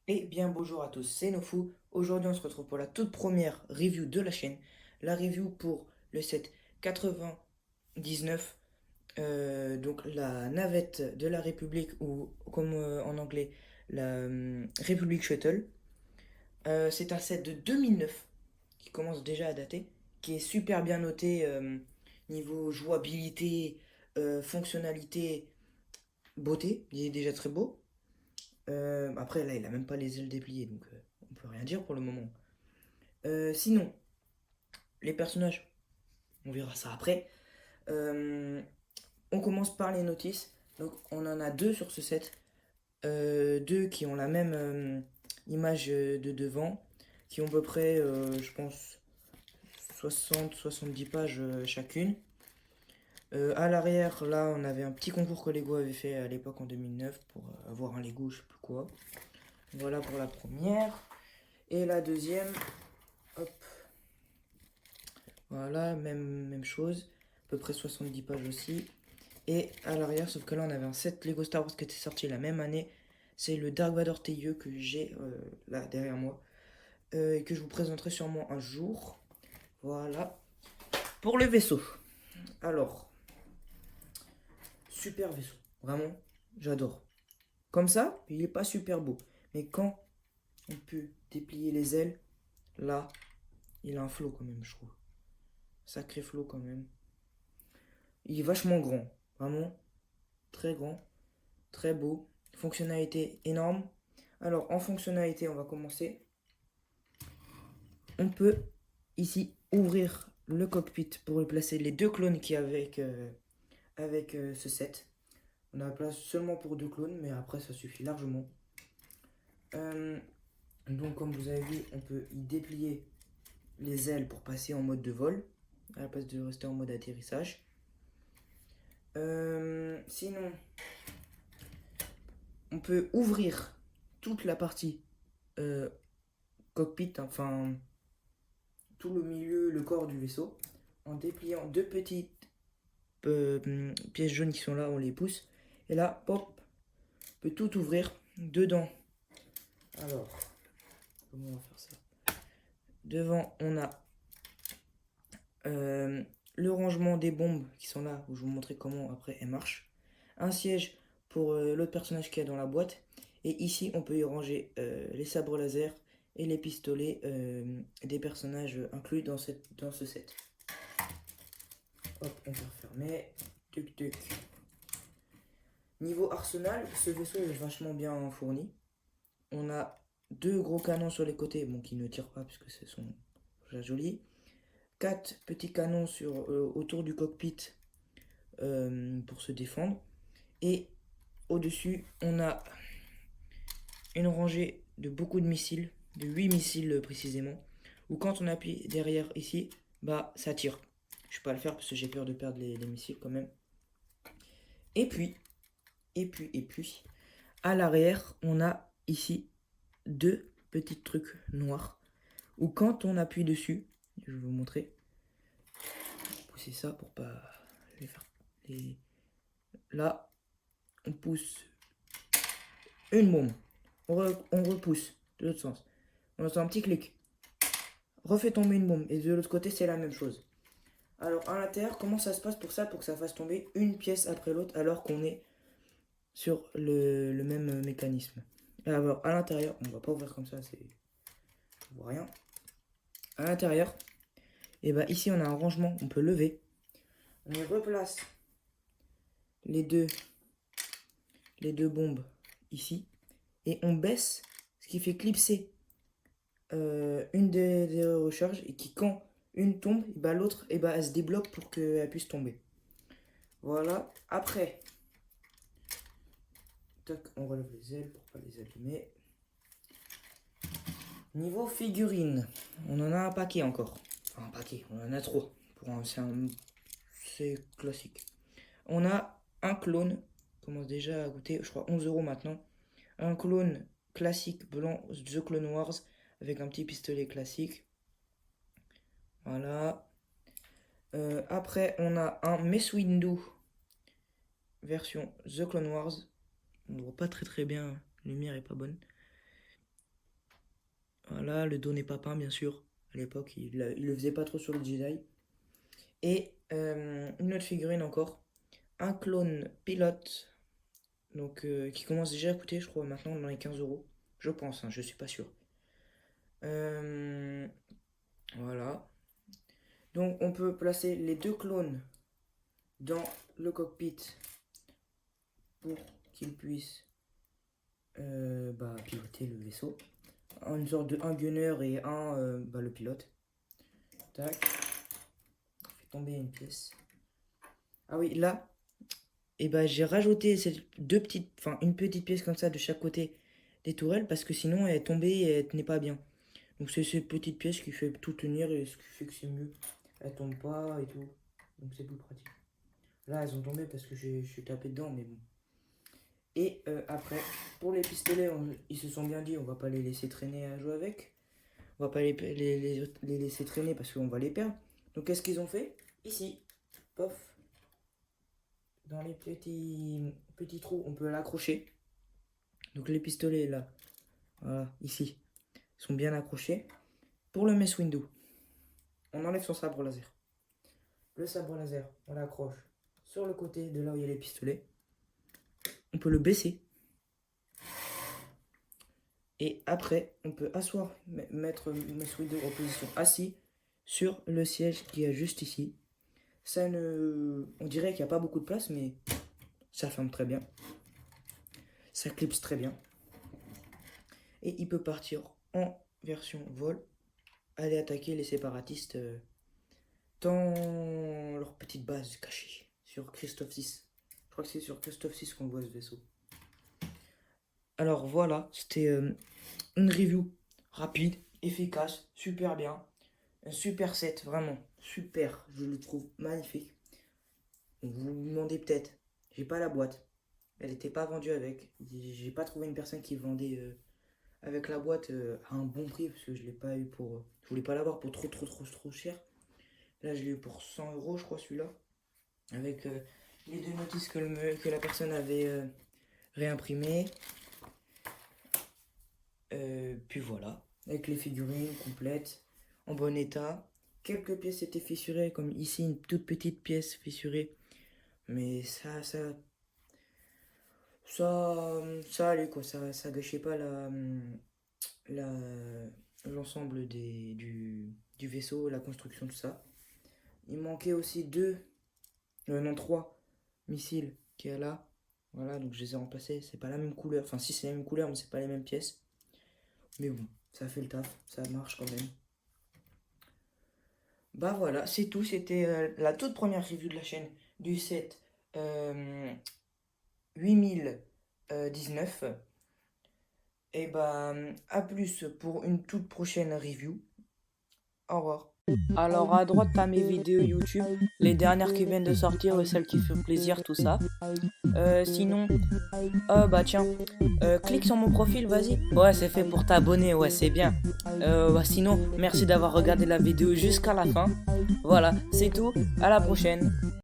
Eh bien bonjour à tous, c'est Nofou. Aujourd'hui on se retrouve pour la toute première review de la chaîne. La review pour le set 99, donc la navette de la République ou comme en anglais la République Shuttle. C'est un set de 2009 qui commence déjà à dater, qui est super bien noté niveau jouabilité, fonctionnalité, beauté, il est déjà très beau. Après là il a même pas les ailes dépliées donc on peut rien dire pour le moment. Sinon, les personnages, on verra ça après. Euh, on commence par les notices. Donc, on en a deux sur ce set. Deux qui ont la même image de devant, qui ont à peu près, je pense, 60-70 pages chacune. À l'arrière, là, on avait un petit concours que Lego avait fait à l'époque en 2009 pour avoir un Lego, je sais plus quoi. Voilà pour la première. Et la deuxième, hop, voilà, même chose. À peu près 70 pages aussi. Et à l'arrière, sauf que là on avait un set Lego Star Wars qui était sorti la même année. C'est le Dark Vador TIE que j'ai là derrière moi. Et que je vous présenterai sûrement un jour. Voilà. Pour le vaisseau. Alors, super vaisseau. Vraiment, j'adore. Comme ça, il est pas super beau. Mais quand on peut déplier les ailes, là, il a un flow quand même, je trouve. Sacré flow quand même. Il est vachement grand. Vraiment, très grand. Très beau. Fonctionnalité énorme. Alors, en fonctionnalité, on va commencer. On peut ici ouvrir le cockpit pour y placer les deux clones qui avec ce set. On a la place seulement pour deux clones, mais après ça suffit largement. Euh, donc comme vous avez vu, on peut y déplier les ailes pour passer en mode de vol, à la place de rester en mode atterrissage. Sinon, on peut ouvrir toute la partie euh, cockpit, enfin tout le milieu, le corps du vaisseau, en dépliant deux petites pièces jaunes qui sont là, on les pousse. Et là, hop, on peut tout ouvrir dedans. Alors, comment on va faire ça? Devant, on a euh, le rangement des bombes qui sont là, où je vais vous montrer comment après elles marchent. Un siège pour l'autre personnage qui est dans la boîte. Et ici, on peut y ranger les sabres laser et les pistolets des personnages inclus dans ce set. Hop, on peut refermer. Tuc, tuc. Niveau arsenal, ce vaisseau est vachement bien fourni. On a deux gros canons sur les côtés, bon, qui ne tirent pas puisque ce sont déjà jolis. Quatre petits canons autour du cockpit pour se défendre. Et au-dessus, on a une rangée de beaucoup de missiles, de 8 missiles précisément, où quand on appuie derrière ici, bah ça tire. Je ne vais pas le faire parce que j'ai peur de perdre les missiles quand même. Et puis, et puis, à l'arrière, on a ici deux petits trucs noirs où quand on appuie dessus, je vais vous montrer, pousser ça pour pas les faire. Là, on pousse une bombe, on repousse de l'autre sens, on entend un petit clic, refait tomber une bombe et de l'autre côté c'est la même chose. Alors à l'intérieur, comment ça se passe pour ça, pour que ça fasse tomber une pièce après l'autre alors qu'on est sur le même mécanisme. Alors à l'intérieur, on va pas ouvrir comme ça, on voit rien. À l'intérieur, et bah ici on a un rangement, on peut lever. On y replace les deux, les deux bombes ici et on baisse, ce qui fait clipser une des recharges et qui quand une tombe, et bah l'autre et bah elle se débloque pour qu'elle puisse tomber. Voilà. Après, tac, on relève les ailes pour pas les allumer. Niveau figurines, on en a un paquet encore. Enfin, un paquet, on en a trois. C'est classique. On a un clone, commence déjà à coûter, je crois, 11 € maintenant. Un clone classique blanc, The Clone Wars, avec un petit pistolet classique. Voilà. Après, on a un Mace Windu, version The Clone Wars. On ne voit pas très très bien, la lumière est pas bonne. Voilà, le dos n'est pas peint, bien sûr. À l'époque, il le faisait pas trop sur le Jedi. Et une autre figurine encore. Un clone pilote. Donc, qui commence déjà à coûter, je crois, maintenant dans les 15 euros. Je pense, hein, je suis pas sûr. Voilà. Donc, on peut placer les deux clones dans le cockpit pour qu'ils puissent piloter le vaisseau. Une sorte de un gunner et le pilote. Tac. On fait tomber une pièce. Ah oui, là, j'ai rajouté une petite pièce comme ça de chaque côté des tourelles parce que sinon elle est tombée et elle tenait pas bien. Donc c'est cette petite pièce qui fait tout tenir et ce qui fait que c'est mieux. Elle tombe pas et tout. Donc c'est plus pratique. Là elles ont tombé parce que je suis tapé dedans, mais bon. Et après, pour les pistolets, ils se sont bien dit on va pas les laisser traîner à jouer avec. On va pas les laisser traîner parce qu'on va les perdre. Donc qu'est-ce qu'ils ont fait? Ici, pof, dans les petits trous, on peut l'accrocher. Donc les pistolets là, voilà, ici, sont bien accrochés. Pour le Mace Windu, on enlève son sabre laser. Le sabre laser, on l'accroche sur le côté de là où il y a les pistolets. On peut le baisser. Et après, on peut mettre Mace Windu en position assis sur le siège qui est juste ici. On dirait qu'il n'y a pas beaucoup de place, mais ça ferme très bien. Ça clipse très bien. Et il peut partir en version vol, aller attaquer les séparatistes dans leur petite base cachée sur Christophe 6. Je crois que c'est sur Christophe 6 qu'on voit ce vaisseau. Alors voilà, c'était une review rapide, efficace, super bien. Un super set, vraiment super, je le trouve magnifique. Vous vous demandez peut-être, j'ai pas la boîte, elle n'était pas vendue avec. J'ai pas trouvé une personne qui vendait avec la boîte à un bon prix parce que je l'ai pas eu pour. Je voulais pas l'avoir pour trop cher. Là, je l'ai eu pour 100 euros, je crois, celui-là. Avec les deux notices que la personne avait réimprimées. Puis voilà, avec les figurines complètes, en bon état. Quelques pièces étaient fissurées, comme ici, une toute petite pièce fissurée. Mais ça allait quoi, ça gâchait pas l'ensemble du vaisseau, la construction, tout ça. Il manquait aussi trois missiles qui est là. Voilà, donc je les ai remplacés. C'est pas la même couleur, enfin si c'est la même couleur, mais c'est pas les mêmes pièces. Mais bon, ça fait le taf, ça marche quand même. Bah voilà, c'est tout. C'était la toute première review de la chaîne du set 8019. Et à plus pour une toute prochaine review. Au revoir. Alors à droite t'as mes vidéos YouTube, les dernières qui viennent de sortir et celles qui font plaisir, tout ça. Sinon, clique sur mon profil, vas-y. Ouais, c'est fait pour t'abonner, ouais, c'est bien. Sinon, merci d'avoir regardé la vidéo jusqu'à la fin. Voilà, c'est tout, à la prochaine.